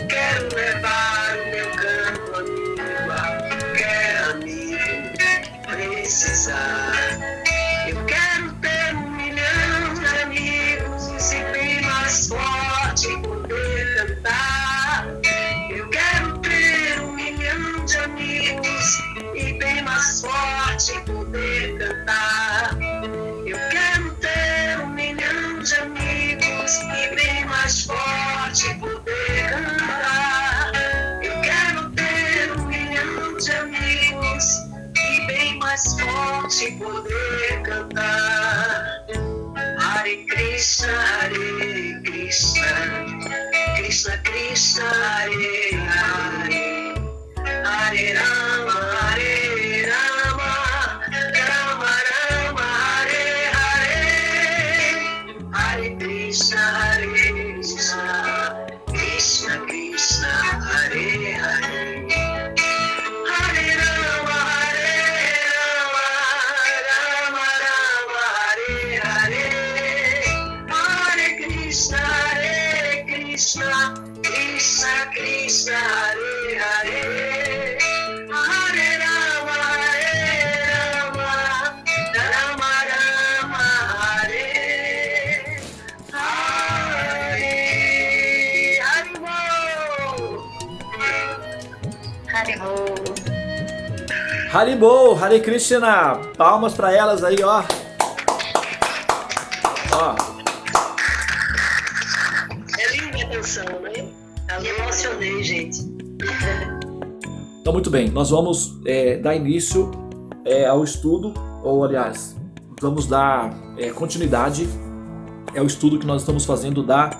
Quero levar o meu canto amigo a qualquer amigo precisar. Eu quero ter 1 milhão de amigos e bem mais forte poder cantar. Eu quero ter 1 milhão de amigos e bem mais forte poder cantar. Eu quero ter 1 milhão de amigos e bem mais forte poder cantar. Eu quero ter 1 milhão de amigos e bem mais forte poder cantar. Hare Krishna, Hare Krishna, Krishna Krishna, Hare Hare, Hare Rama, Hare Rama, Rama Rama, Hare Hare, Hare Krishna, Hare Krishna, Krishna Krishna, Hare Hare, Hare Rama, Hare Rama, Rama Rama, Hare Hare, Hare Krishna, Krishna Krishna, Hare Hare, Hare Rama, Rama Rama, Hare Hare, Haribol. Haribol, Hare Krishna. Palmas para elas aí, ó. Ó. É linda a canção, né? Eu me emocionei, gente. Então, muito bem, nós vamos dar início ao estudo, ou aliás, vamos dar continuidade ao estudo que nós estamos fazendo da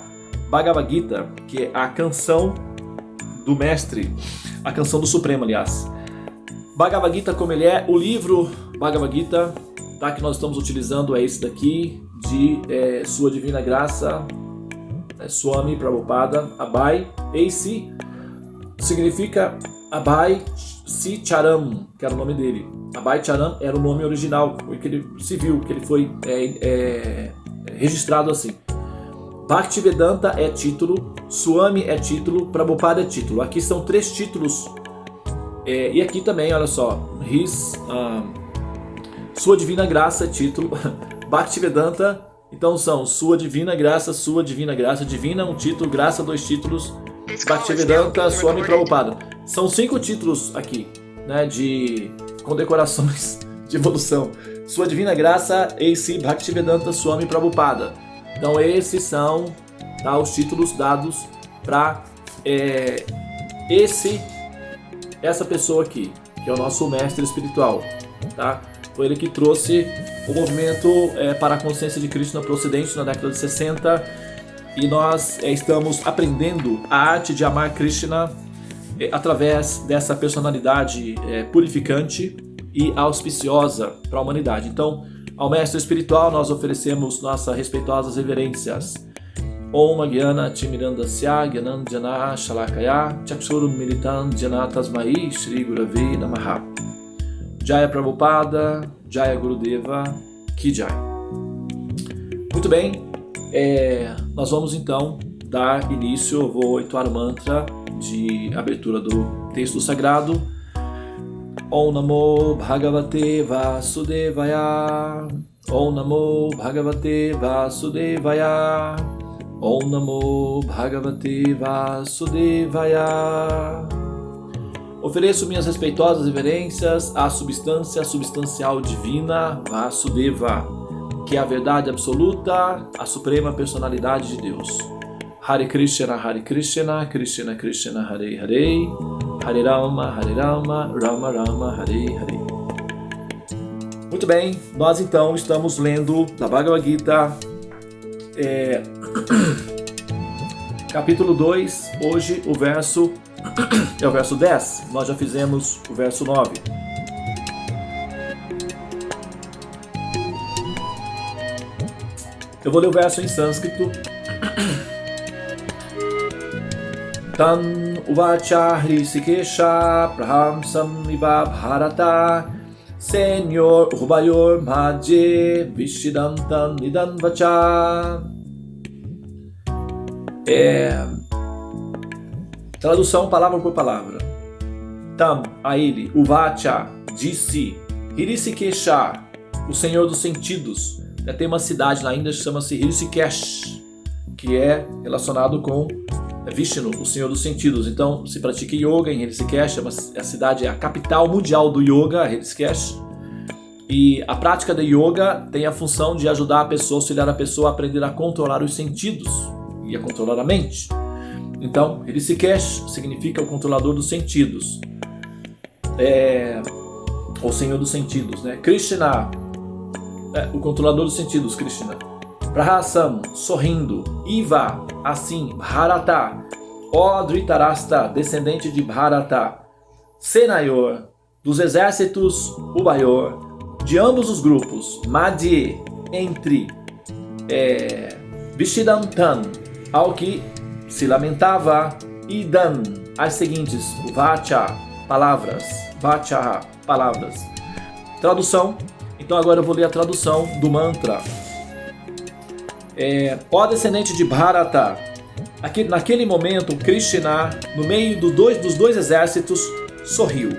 Bhagavad Gita, que é a canção do mestre, a canção do Supremo, aliás. Bhagavad Gita, como ele é, o livro Bhagavad Gita, tá, que nós estamos utilizando é esse daqui, de Sua Divina Graça, Swami Prabhupada, Abhay A.C. significa Abhay C. Charan, que era o nome dele. Abhay Charan era o nome original, que ele se viu, que ele foi registrado assim. Bhaktivedanta é título, Swami é título, Prabhupada é título. Aqui são 3 títulos. E aqui também, olha só, Sua Divina Graça é título, Bhaktivedanta, então são Sua Divina Graça, Divina um título, Graça 2 títulos, Bhaktivedanta, Swami Prabhupada. São 5 títulos aqui, né, de condecorações de evolução. Sua Divina Graça, A.C. Bhaktivedanta, Swami Prabhupada. Então esses são, tá, os títulos dados para essa pessoa aqui, que é o nosso mestre espiritual, tá? Foi ele que trouxe o movimento para a consciência de Krishna para o Ocidente na década de 60, e nós estamos aprendendo a arte de amar Krishna através dessa personalidade purificante e auspiciosa para a humanidade. Então, ao mestre espiritual nós oferecemos nossas respeitosas reverências. Om Gyana Timirandasya Gyananjana Shalakaya Chakshurum Militam Jana Tasmai Shri Gurave Namaha. Jaya Prabhupada, Jaya Gurudeva, Ki Jai. Muito bem, nós vamos então dar início. Eu vou entoar o mantra de abertura do texto sagrado. Om Namo Bhagavate Vasudevaya. Om Namo Bhagavate Vasudevaya. Om Namo Bhagavate Vasudevaya. Ofereço minhas respeitosas reverências à substância substancial divina Vasudeva, que é a verdade absoluta, a suprema personalidade de Deus. Hare Krishna, Krishna Krishna, Hare Hare, Hare Rama, Rama Rama, Hare Hare. Muito bem, nós então estamos lendo da Bhagavad Gita, capítulo 2, hoje o verso é o verso 10, nós já fizemos o verso 9. Eu vou ler o verso em sânscrito. Tan uvacha hrisikesha prahamsam iva bharata senyor ubayor madhye vishidantan nidan vacha. Tradução palavra por palavra. Tam, a ele, Uvacha, disse, Hirishikesha, o Senhor dos Sentidos. Tem uma cidade lá ainda que chama-se Hirishikesh, que é relacionado com Vishnu, o Senhor dos Sentidos. Então se pratica yoga em Hirishikesh, a cidade é a capital mundial do yoga, Hirishikesh. E a prática de yoga tem a função de ajudar a pessoa, auxiliar a pessoa a aprender a controlar os sentidos e a controlar a mente. Então, Hirishikesh significa o controlador dos sentidos, o Senhor dos Sentidos, né? Krishna, o controlador dos sentidos, Krishna. Prahasam, sorrindo. Iva, assim. Bharata, ó Dhritarashtra, descendente de Bharata. Senayor, dos exércitos Ubayor, de ambos os grupos. Madhye, entre. Vishidantan, ao que se lamentava. Idan, as seguintes. Vacha, palavras. Vacha, palavras. Tradução. Então agora eu vou ler a tradução do mantra. Ó descendente de Bharata, naquele momento Krishna, no meio dos dois exércitos, sorriu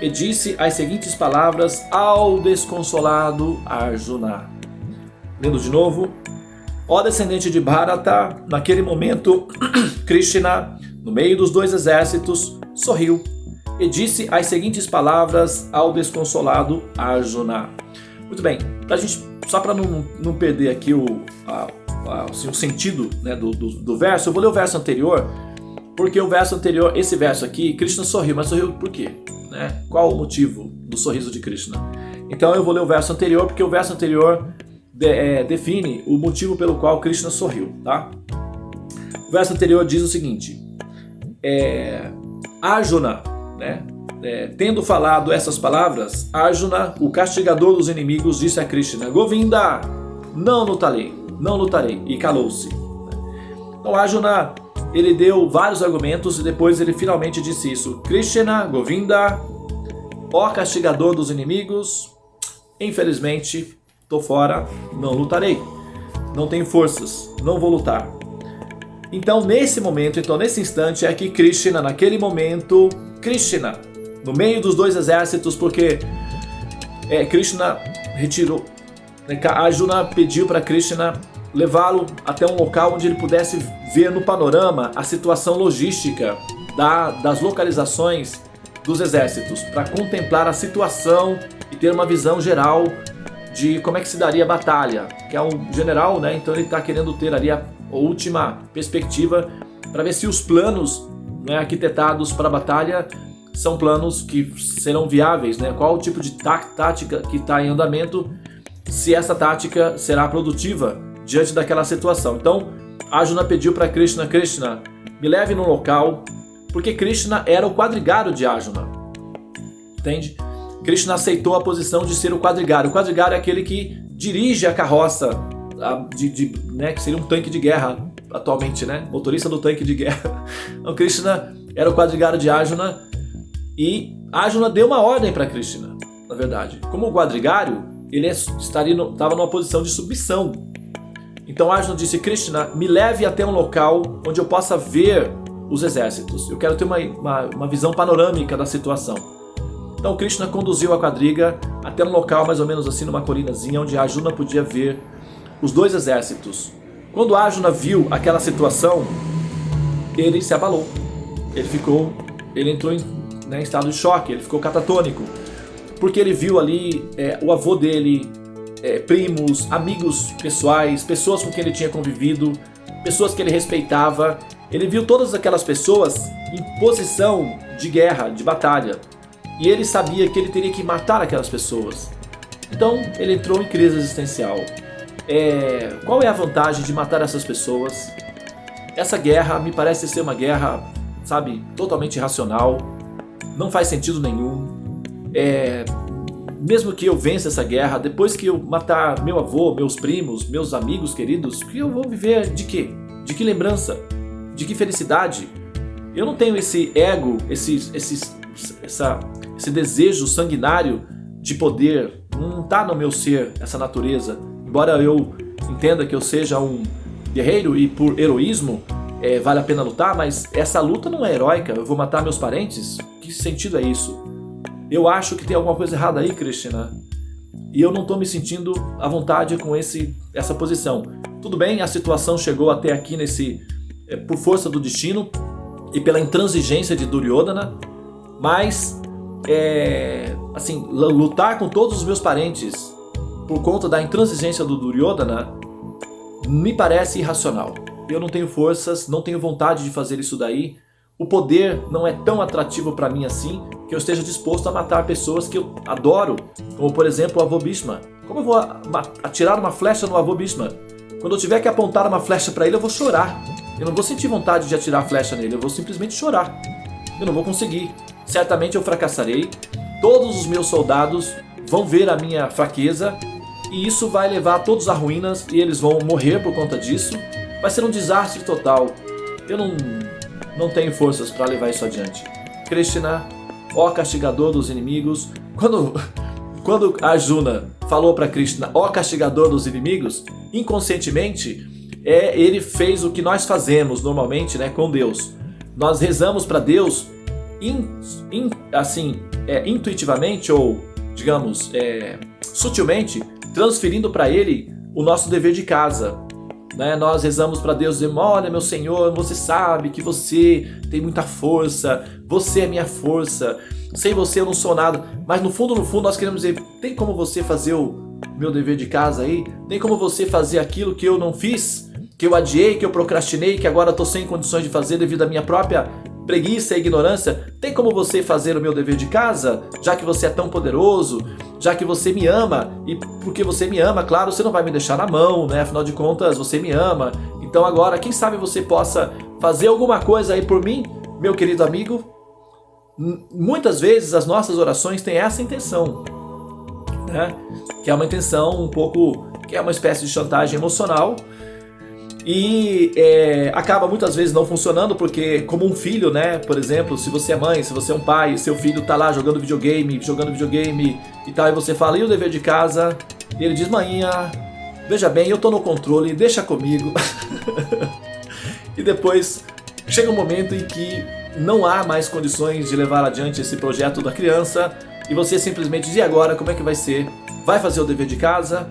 e disse as seguintes palavras ao desconsolado Arjuna. Lendo de novo. Ó descendente de Bharata, naquele momento Krishna, no meio dos dois exércitos, sorriu e disse as seguintes palavras ao desconsolado Arjuna. Muito bem, só para não perder aqui o sentido, né, do verso, eu vou ler o verso anterior, porque o verso anterior, esse verso aqui, Krishna sorriu, mas sorriu por quê? Né? Qual o motivo do sorriso de Krishna? Então eu vou ler o verso anterior, porque o verso anterior define o motivo pelo qual Krishna sorriu, tá? O verso anterior diz o seguinte: Arjuna, né? Tendo falado essas palavras, Arjuna, o castigador dos inimigos, disse a Krishna: Govinda, não lutarei, e calou-se. Então Arjuna, ele deu vários argumentos e depois ele finalmente disse isso: Krishna, Govinda, ó castigador dos inimigos, infelizmente estou fora, não lutarei, não tenho forças, não vou lutar. Então nesse instante é que Krishna, naquele momento, Krishna, no meio dos dois exércitos, porque Krishna retirou, Arjuna pediu para Krishna levá-lo até um local onde ele pudesse ver no panorama a situação logística das localizações dos exércitos, para contemplar a situação e ter uma visão geral de como é que se daria a batalha, que é um general, né? Então ele está querendo ter ali a última perspectiva para ver se os planos, né, arquitetados para a batalha são planos que serão viáveis, né? Qual o tipo de tática que está em andamento, se essa tática será produtiva diante daquela situação. Então Arjuna pediu para Krishna: Krishna, me leve num local, porque Krishna era o quadrigário de Arjuna, entende? Krishna aceitou a posição de ser o quadrigário. O quadrigário é aquele que dirige a carroça, né, que seria um tanque de guerra atualmente, né? Motorista do tanque de guerra. Então Krishna era o quadrigário de Arjuna e Arjuna deu uma ordem para Krishna, na verdade. Como o quadrigário, ele estava numa posição de submissão. Então Arjuna disse: Krishna, me leve até um local onde eu possa ver os exércitos. Eu quero ter uma visão panorâmica da situação. Então Krishna conduziu a quadriga até um local mais ou menos assim, numa colinazinha, onde Arjuna podia ver os dois exércitos. Quando Arjuna viu aquela situação, ele se abalou. Ele entrou em estado de choque, ele ficou catatônico, porque ele viu ali o avô dele, primos, amigos pessoais, pessoas com quem ele tinha convivido, pessoas que ele respeitava. Ele viu todas aquelas pessoas em posição de guerra, de batalha. E ele sabia que ele teria que matar aquelas pessoas. Então ele entrou em crise existencial. Qual é a vantagem de matar essas pessoas? Essa guerra me parece ser uma guerra, sabe, totalmente irracional. Não faz sentido nenhum. Mesmo que eu vença essa guerra, depois que eu matar meu avô, meus primos, meus amigos queridos, que eu vou viver de quê? De que lembrança? De que felicidade? Eu não tenho esse ego, esse desejo sanguinário de poder. Não está no meu ser essa natureza. Embora eu entenda que eu seja um guerreiro e por heroísmo vale a pena lutar, mas essa luta não é heróica, eu vou matar meus parentes? Que sentido é isso? Eu acho que tem alguma coisa errada aí, Krishna, e eu não estou me sentindo à vontade com essa posição. Tudo bem, a situação chegou até aqui por força do destino e pela intransigência de Duryodhana, mas assim, lutar com todos os meus parentes por conta da intransigência do Duryodhana me parece irracional. Eu não tenho forças, não tenho vontade de fazer isso daí. O poder não é tão atrativo para mim assim que eu esteja disposto a matar pessoas que eu adoro, como por exemplo o avô Bhishma. Como eu vou atirar uma flecha no avô Bhishma? Quando eu tiver que apontar uma flecha para ele, eu vou chorar. Eu não vou sentir vontade de atirar a flecha nele, eu vou simplesmente chorar. Eu não vou conseguir. Certamente eu fracassarei. Todos os meus soldados vão ver a minha fraqueza e isso vai levar todos à ruínas e eles vão morrer por conta disso. Vai ser um desastre total. Eu não tenho forças para levar isso adiante. Krishna, ó castigador dos inimigos. Quando Arjuna falou para Krishna, ó castigador dos inimigos, inconscientemente ele fez o que nós fazemos normalmente, né, com Deus. Nós rezamos para Deus intuitivamente ou, digamos, sutilmente, transferindo para Ele o nosso dever de casa. Né? Nós rezamos para Deus dizendo, olha meu Senhor, você sabe que você tem muita força, você é minha força, sem você eu não sou nada. Mas no fundo nós queremos dizer, tem como você fazer o meu dever de casa aí? Tem como você fazer aquilo que eu não fiz? Que eu adiei, que eu procrastinei, que agora estou sem condições de fazer devido à minha própria preguiça e ignorância? Tem como você fazer o meu dever de casa? Já que você é tão poderoso, já que você me ama, e porque você me ama, claro, você não vai me deixar na mão, né? Afinal de contas, você me ama. Então agora, quem sabe você possa fazer alguma coisa aí por mim, meu querido amigo? Muitas vezes as nossas orações têm essa intenção, né? Que é uma intenção um pouco, que é uma espécie de chantagem emocional, e acaba muitas vezes não funcionando, porque como um filho, né, por exemplo, se você é mãe, se você é um pai, seu filho tá lá jogando videogame e tal, e você fala, e o dever de casa? E ele diz, maninha, veja bem, eu tô no controle, deixa comigo. E depois chega um momento em que não há mais condições de levar adiante esse projeto da criança, e você simplesmente diz, e agora, como é que vai ser? Vai fazer o dever de casa?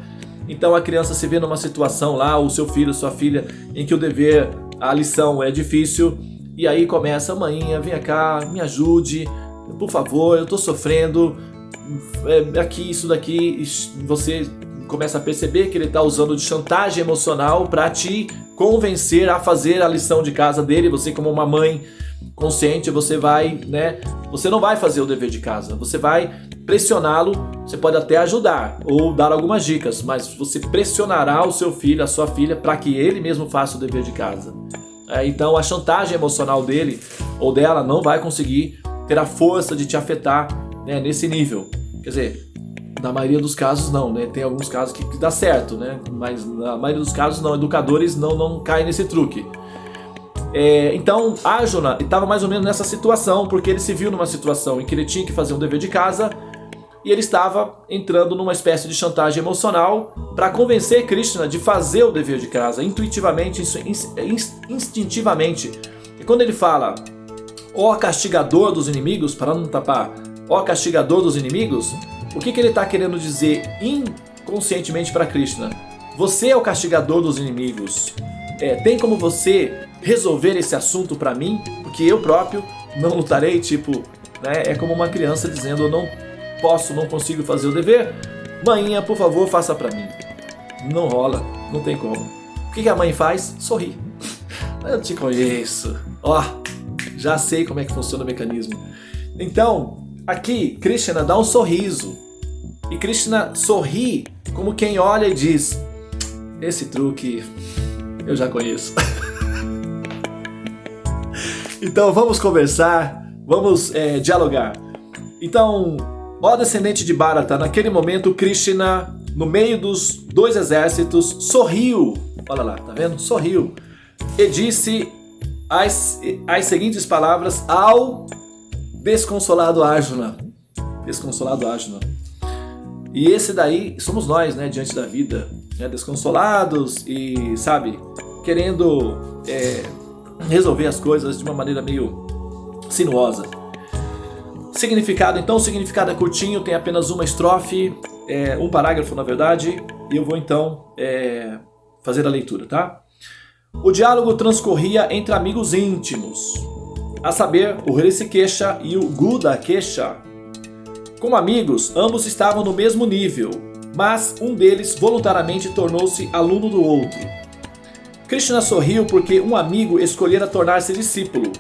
Então a criança se vê numa situação lá, o seu filho, sua filha, em que o dever, a lição é difícil, e aí começa, maninha, vem cá, me ajude, por favor, eu tô sofrendo, aqui, isso daqui, você começa a perceber que ele está usando de chantagem emocional para te convencer a fazer a lição de casa dele. Você, como uma mãe consciente, você vai, né? Você não vai fazer o dever de casa, você vai pressioná-lo. Você pode até ajudar ou dar algumas dicas, mas você pressionará o seu filho, a sua filha, para que ele mesmo faça o dever de casa. Então a chantagem emocional dele ou dela não vai conseguir ter a força de te afetar, né, nesse nível. Quer dizer, na maioria dos casos não, né? Tem alguns casos que dá certo, né? Mas na maioria dos casos não, educadores não caem nesse truque. Então Arjuna estava mais ou menos nessa situação, porque ele se viu numa situação em que ele tinha que fazer um dever de casa e ele estava entrando numa espécie de chantagem emocional para convencer Krishna de fazer o dever de casa, intuitivamente, instintivamente. E quando ele fala, ó castigador dos inimigos, para não tapar, ó castigador dos inimigos, o que ele está querendo dizer inconscientemente para Krishna? Você é o castigador dos inimigos. Tem como você resolver esse assunto para mim? Porque eu próprio não lutarei, tipo, né? É como uma criança dizendo, eu não posso, não consigo fazer o dever. Mãinha, por favor, faça para mim. Não rola, não tem como. O que a mãe faz? Sorri. Eu te conheço. Ó, já sei como é que funciona o mecanismo. Então, aqui, Krishna dá um sorriso. E Krishna sorri como quem olha e diz, esse truque eu já conheço. Então vamos conversar, vamos dialogar. Então, ó descendente de Bharata, naquele momento Krishna, no meio dos dois exércitos, sorriu. Olha lá, tá vendo? Sorriu. E disse as seguintes palavras ao desconsolado Arjuna. Desconsolado Arjuna. E esse daí somos nós, né, diante da vida, né, desconsolados e, sabe, querendo resolver as coisas de uma maneira meio sinuosa. Significado, então, o significado é curtinho, tem apenas uma estrofe, um parágrafo na verdade, e eu vou então fazer a leitura, tá? O diálogo transcorria entre amigos íntimos, a saber, o Hrishikesha e o Gudakesha. Como amigos, ambos estavam no mesmo nível, mas um deles voluntariamente tornou-se aluno do outro. Krishna sorriu porque um amigo escolhera tornar-se discípulo.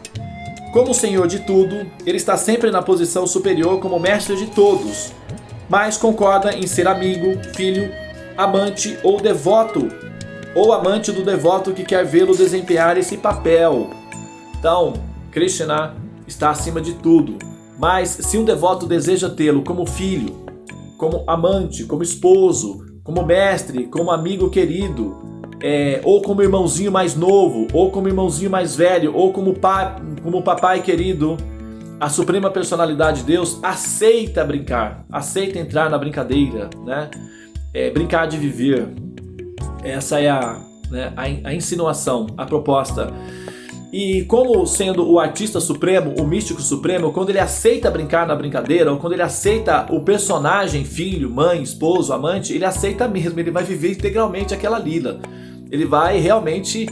Como senhor de tudo, ele está sempre na posição superior como mestre de todos, mas concorda em ser amigo, filho, amante ou devoto, ou amante do devoto que quer vê-lo desempenhar esse papel. Então, Krishna está acima de tudo, mas se um devoto deseja tê-lo como filho, como amante, como esposo, como mestre, como amigo querido, ou como irmãozinho mais novo, ou como irmãozinho mais velho, ou como papai querido, a Suprema Personalidade de Deus aceita brincar, aceita entrar na brincadeira, né? Brincar de viver. Essa é a insinuação, a proposta. E como sendo o artista supremo, o místico supremo, quando ele aceita brincar na brincadeira, ou quando ele aceita o personagem, filho, mãe, esposo, amante, ele aceita mesmo, ele vai viver integralmente aquela lila. Ele vai realmente,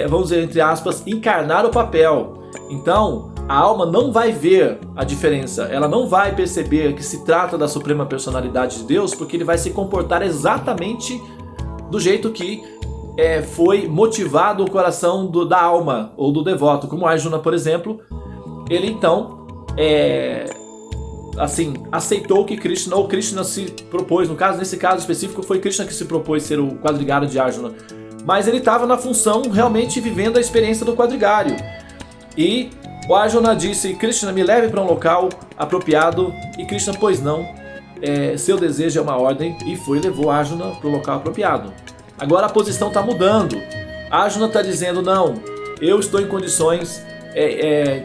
vamos dizer, entre aspas, encarnar o papel. Então, a alma não vai ver a diferença, ela não vai perceber que se trata da Suprema Personalidade de Deus, porque ele vai se comportar exatamente do jeito que foi motivado o coração da alma ou do devoto, como Arjuna, por exemplo. Ele então aceitou que Krishna, ou Krishna se propôs, nesse caso específico foi Krishna que se propôs ser o quadrigário de Arjuna, mas ele estava na função realmente vivendo a experiência do quadrigário. E o Arjuna disse: Krishna, me leve para um local apropriado. E Krishna, pois não, seu desejo é uma ordem, e levou Arjuna para o local apropriado. Agora a posição está mudando. Arjuna está dizendo: não, eu estou em condições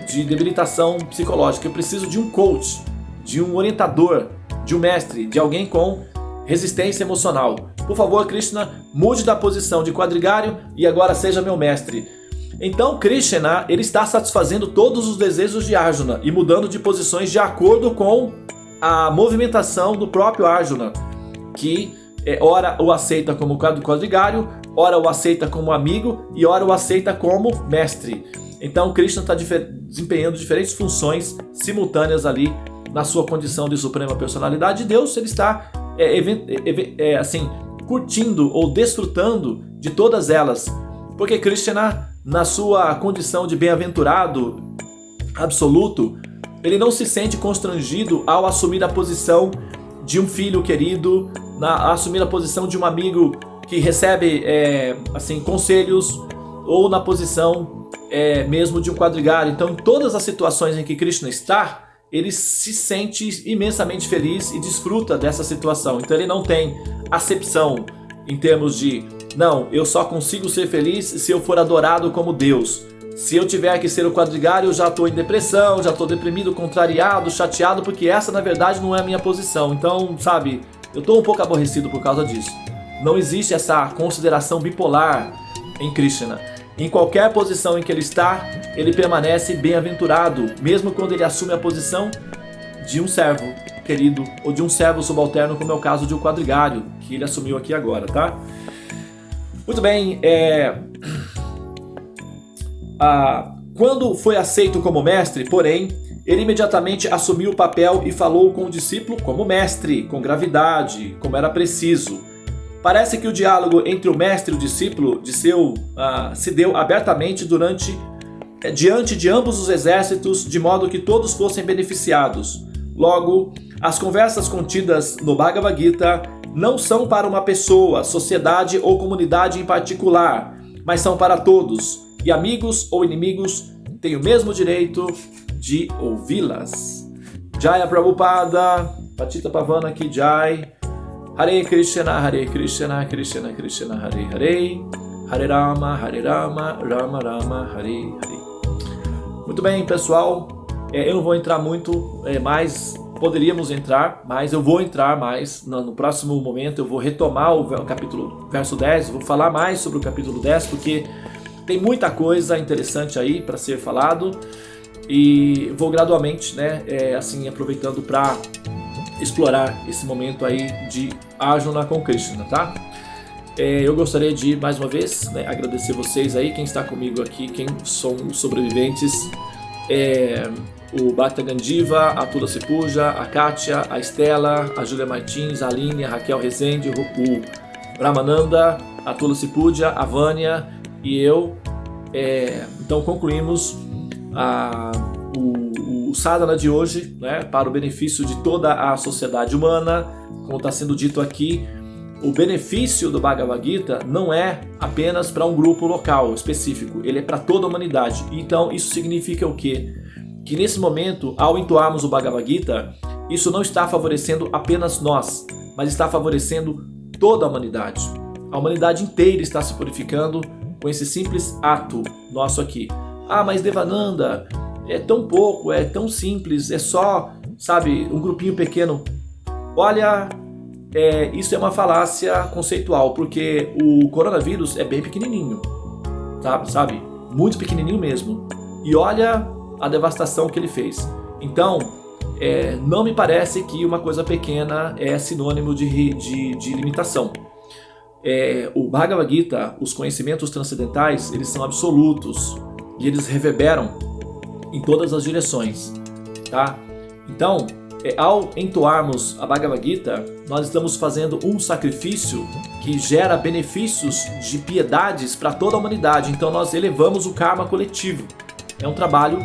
de debilitação psicológica, eu preciso de um coach, de um orientador, de um mestre, de alguém com resistência emocional. Por favor, Krishna, mude da posição de quadrigário e agora seja meu mestre. Então Krishna, ele está satisfazendo todos os desejos de Arjuna e mudando de posições de acordo com a movimentação do próprio Arjuna, que ora o aceita como quadrigário, ora o aceita como amigo e ora o aceita como mestre. Então Krishna está desempenhando diferentes funções simultâneas ali na sua condição de Suprema Personalidade de Deus. Ele está curtindo ou desfrutando de todas elas, porque Krishna, na sua condição de bem-aventurado absoluto, ele não se sente constrangido ao assumir a posição de um filho querido, a assumir a posição de um amigo que recebe conselhos, ou na posição mesmo de um quadrigário. Então, em todas as situações em que Krishna está, ele se sente imensamente feliz e desfruta dessa situação. Então ele não tem acepção em termos de: não, eu só consigo ser feliz se eu for adorado como Deus. Se eu tiver que ser o quadrigário, eu já estou em depressão, já estou deprimido, contrariado, chateado, porque essa na verdade não é a minha posição. Então, sabe, eu estou um pouco aborrecido por causa disso. Não existe essa consideração bipolar em Krishna. Em qualquer posição em que ele está, ele permanece bem-aventurado, mesmo quando ele assume a posição de um servo querido, ou de um servo subalterno, como é o caso de um quadrigário, que ele assumiu aqui agora, tá? Muito bem, quando foi aceito como mestre, porém, ele imediatamente assumiu o papel e falou com o discípulo como mestre, com gravidade, como era preciso. Parece que o diálogo entre o mestre e o discípulo se deu abertamente diante de ambos os exércitos, de modo que todos fossem beneficiados. Logo, as conversas contidas no Bhagavad Gita não são para uma pessoa, sociedade ou comunidade em particular, mas são para todos, e amigos ou inimigos têm o mesmo direito de ouvi-las. Jaya Prabhupada, Patita Pavana Ki Jai. Hare Krishna, Krishna Krishna, Hare Hare, Hare Rama, Rama Rama, Hare Hare. Muito bem, pessoal, eu não vou entrar muito mais, poderíamos entrar, mas eu vou entrar mais no próximo momento. Eu vou retomar o capítulo, verso 10, vou falar mais sobre o capítulo 10, porque Tem muita coisa interessante aí para ser falado e vou gradualmente, né, assim, aproveitando para explorar esse momento aí de Arjuna com Krishna, tá? Eu gostaria de, mais uma vez, né, agradecer vocês aí, quem está comigo aqui, quem são os sobreviventes, o Bhakta Gandiva, a Tula Sepuja, a Kátia, a Estela, a Júlia Martins, a Aline, a Raquel Rezende, o Ramananda, a Tula Sepuja, a Vânia e eu. Então concluímos o sadhana de hoje, né, para o benefício de toda a sociedade humana. Como está sendo dito aqui, o benefício do Bhagavad Gita não é apenas para um grupo local específico, ele é para toda a humanidade. Então isso significa o quê? Que nesse momento, ao entoarmos o Bhagavad Gita, isso não está favorecendo apenas nós, mas está favorecendo toda a humanidade. A humanidade inteira está se purificando com esse simples ato nosso aqui. Ah, mas Devananda, é tão pouco, é tão simples, é só, sabe, um grupinho pequeno. Olha, isso é uma falácia conceitual, porque o coronavírus é bem pequenininho, sabe? Muito pequenininho mesmo. E olha a devastação que ele fez. Então, não me parece que uma coisa pequena é sinônimo de limitação. O Bhagavad Gita, os conhecimentos transcendentais, eles são absolutos e eles reverberam em todas as direções, tá? Então, ao entoarmos a Bhagavad Gita, nós estamos fazendo um sacrifício que gera benefícios de piedades para toda a humanidade. Então nós elevamos o karma coletivo. É um trabalho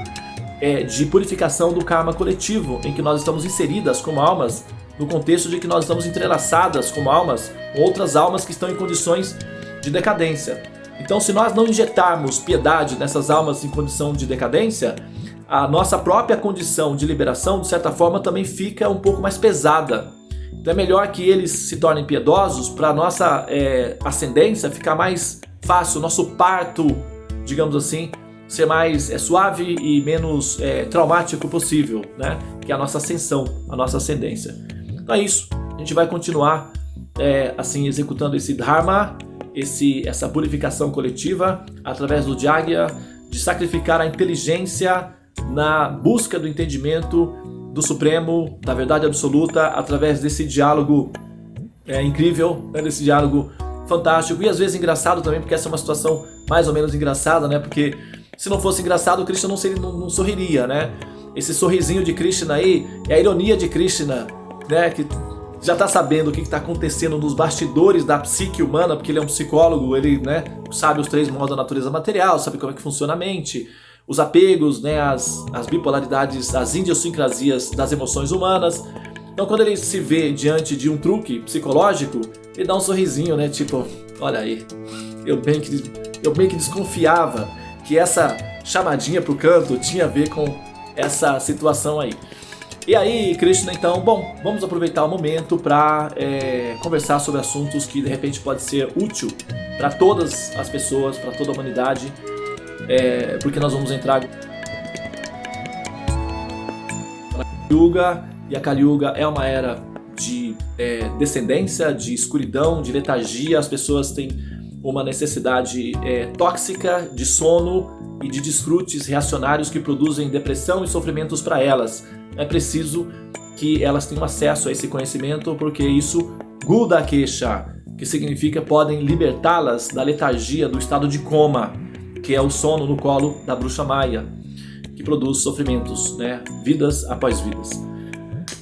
de purificação do karma coletivo, em que nós estamos inseridas como almas, no contexto de que nós estamos entrelaçadas como almas com outras almas que estão em condições de decadência. Então, se nós não injetarmos piedade nessas almas em condição de decadência, a nossa própria condição de liberação, de certa forma, também fica um pouco mais pesada. Então é melhor que eles se tornem piedosos para a nossa ascendência ficar mais fácil, nosso parto, digamos assim, ser mais suave e menos traumático possível, né? Que é a nossa ascensão, a nossa ascendência. Então é isso, a gente vai continuar assim executando esse Dharma, essa purificação coletiva através do Jagya, de sacrificar a inteligência na busca do entendimento do Supremo, da verdade absoluta, através desse diálogo incrível, né, desse diálogo fantástico e às vezes engraçado também, porque essa é uma situação mais ou menos engraçada, né? Porque se não fosse engraçado, Krishna não sorriria, né? Esse sorrisinho de Krishna aí é a ironia de Krishna, né? Que já está sabendo o que está acontecendo nos bastidores da psique humana, porque ele é um psicólogo, ele, né, sabe os 3 modos da natureza material, sabe como é que funciona a mente, os apegos, né, as bipolaridades, as idiosincrasias das emoções humanas. Então quando ele se vê diante de um truque psicológico, ele dá um sorrisinho, né, tipo, olha aí, eu bem que desconfiava que essa chamadinha pro canto tinha a ver com essa situação aí. E aí, Krishna, então, bom, vamos aproveitar o momento para conversar sobre assuntos que de repente pode ser útil para todas as pessoas, para toda a humanidade, porque nós vamos entrar na Kali Yuga, e a Kali Yuga é uma era de descendência, de escuridão, de letargia. As pessoas têm uma necessidade tóxica de sono e de desfrutes reacionários que produzem depressão e sofrimentos para elas. É preciso que elas tenham acesso a esse conhecimento, porque isso Guda Kesha, que significa podem libertá-las da letargia, do estado de coma, que é o sono no colo da bruxa Maya, que produz sofrimentos, né? Vidas após vidas.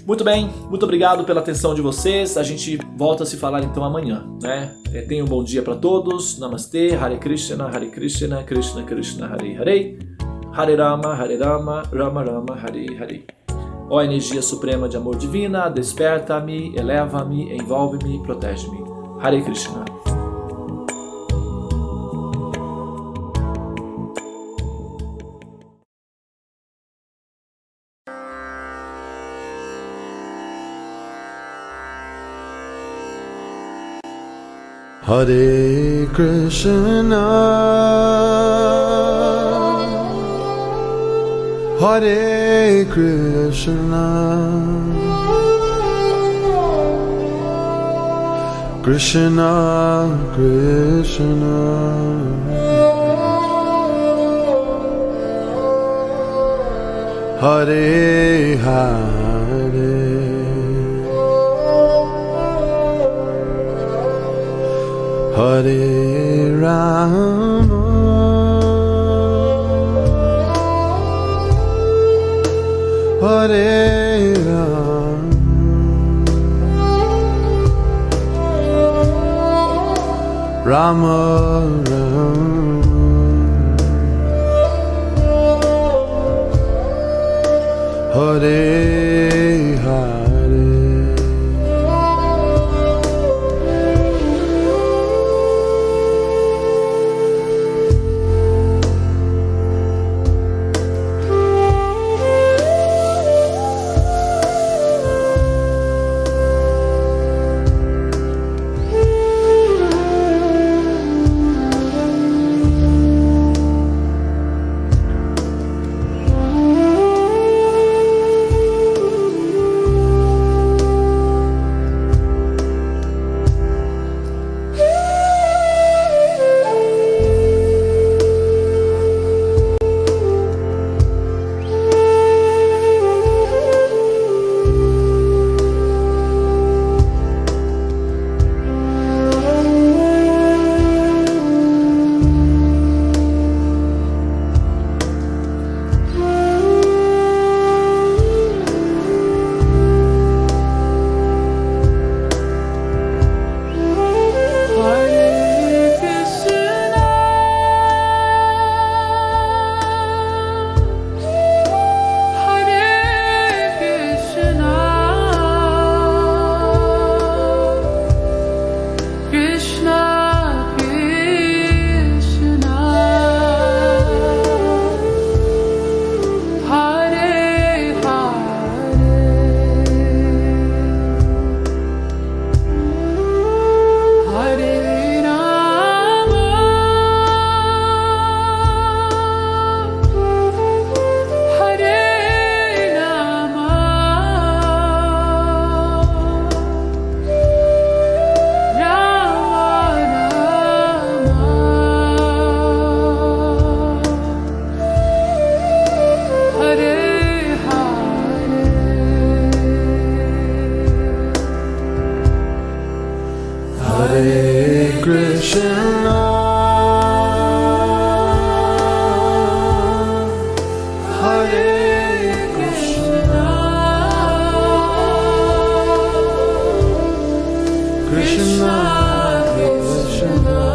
Muito bem, muito obrigado pela atenção de vocês. A gente volta a se falar então amanhã, né? Tenha um bom dia para todos. Namastê, Hare Krishna, Krishna Krishna, Hare Hare, Hare Rama, Rama Rama, Hare Hare. Ó energia suprema de amor divina, desperta-me, eleva-me, envolve-me, protege-me. Hare Krishna. Hare Krishna, Hare Krishna, Krishna Krishna, Hare Hare, Hare Rama, Hare Rama, Rama Rama, Hare Hare. Hare Krishna, Hare Krishna, Krishna Krishna,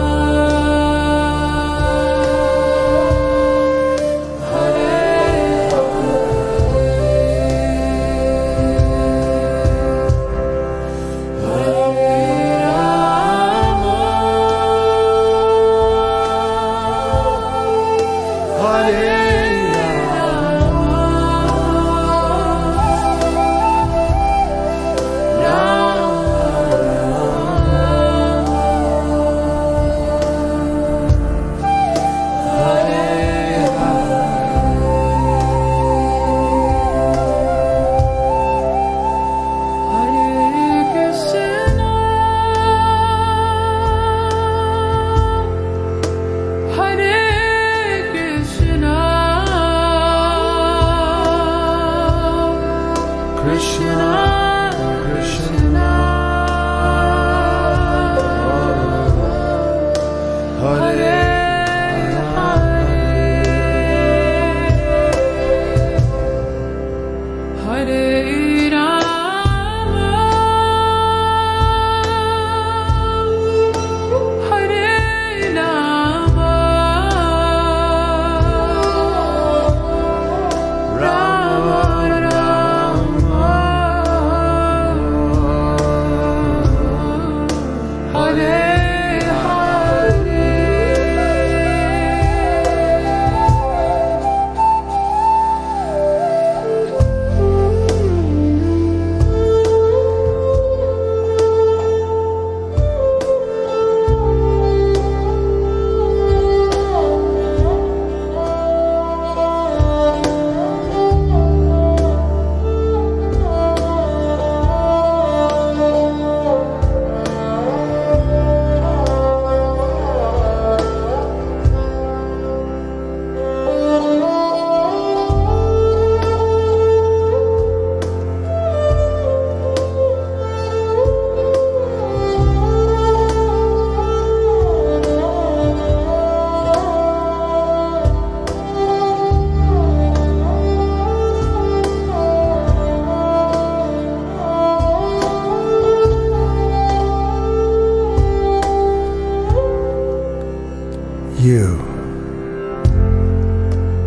you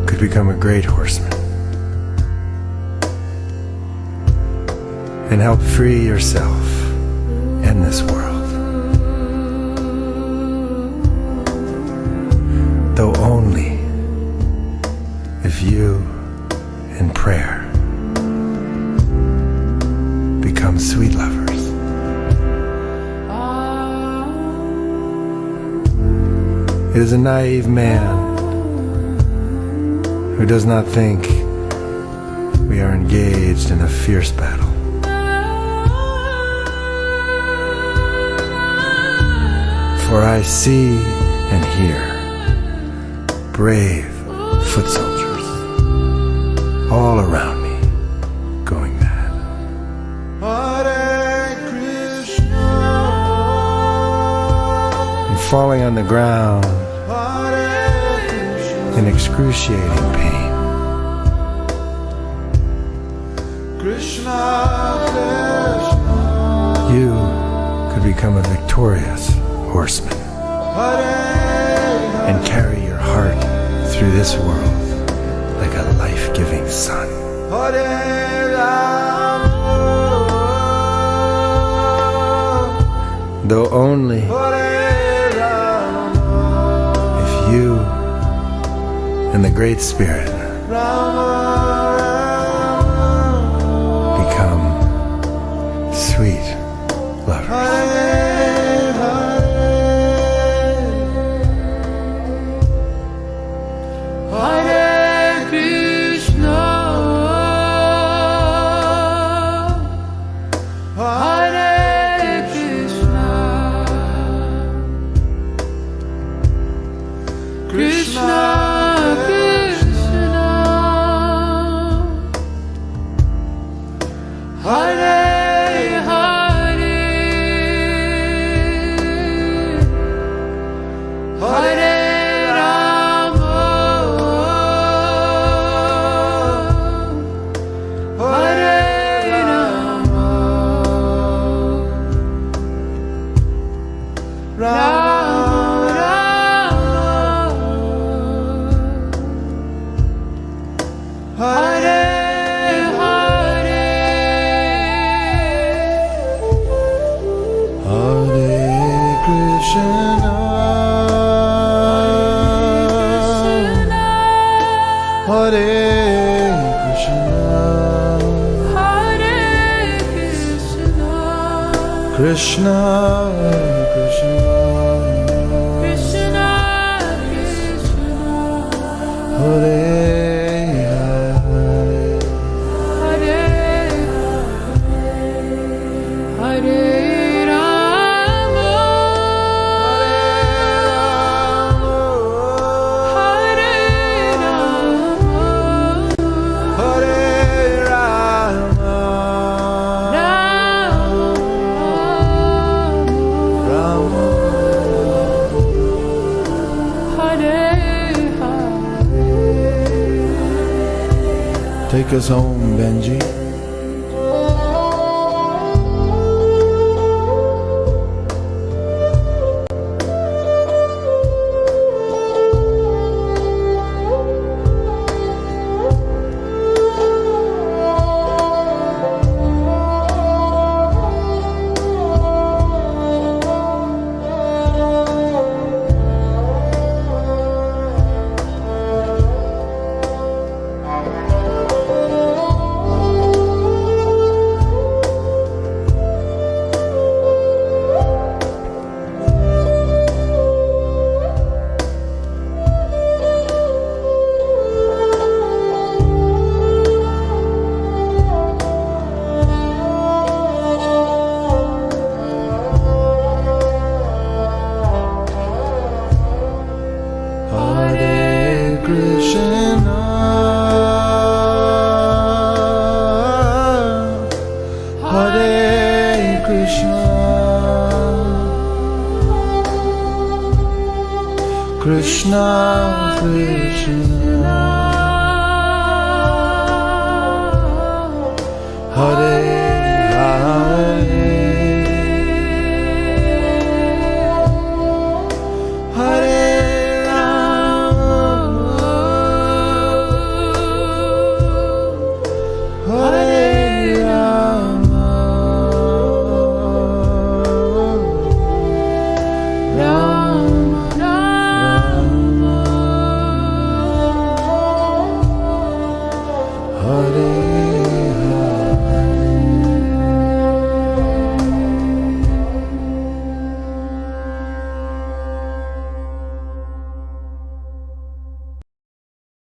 could become a great horseman and help free yourself and this world. Though only if you in prayer become sweet lovers. It is a naive man who does not think we are engaged in a fierce battle. For I see and hear brave foot soldiers all around me going mad. Hare Krishna. And falling on the ground in excruciating pain. Krishna, Krishna. You could become a victorious horseman and carry your heart through this world like a life-giving sun. Though only if you and the Great Spirit become sweet lovers. Hare Krishna, Hare Krishna, Krishna Krishna, Hare Hare, Hare Rama, Hare Rama, Rama Rama, Hare Hare. Hare Krishna. Hare Krishna. Krishna Krishna. Hare Hare. Hare Rama, Hare Rama, Hare Rama. Rama. Hare Hare. Take us home, Benji. Hare Krishna. Hare Krishna. Krishna Krishna. Hare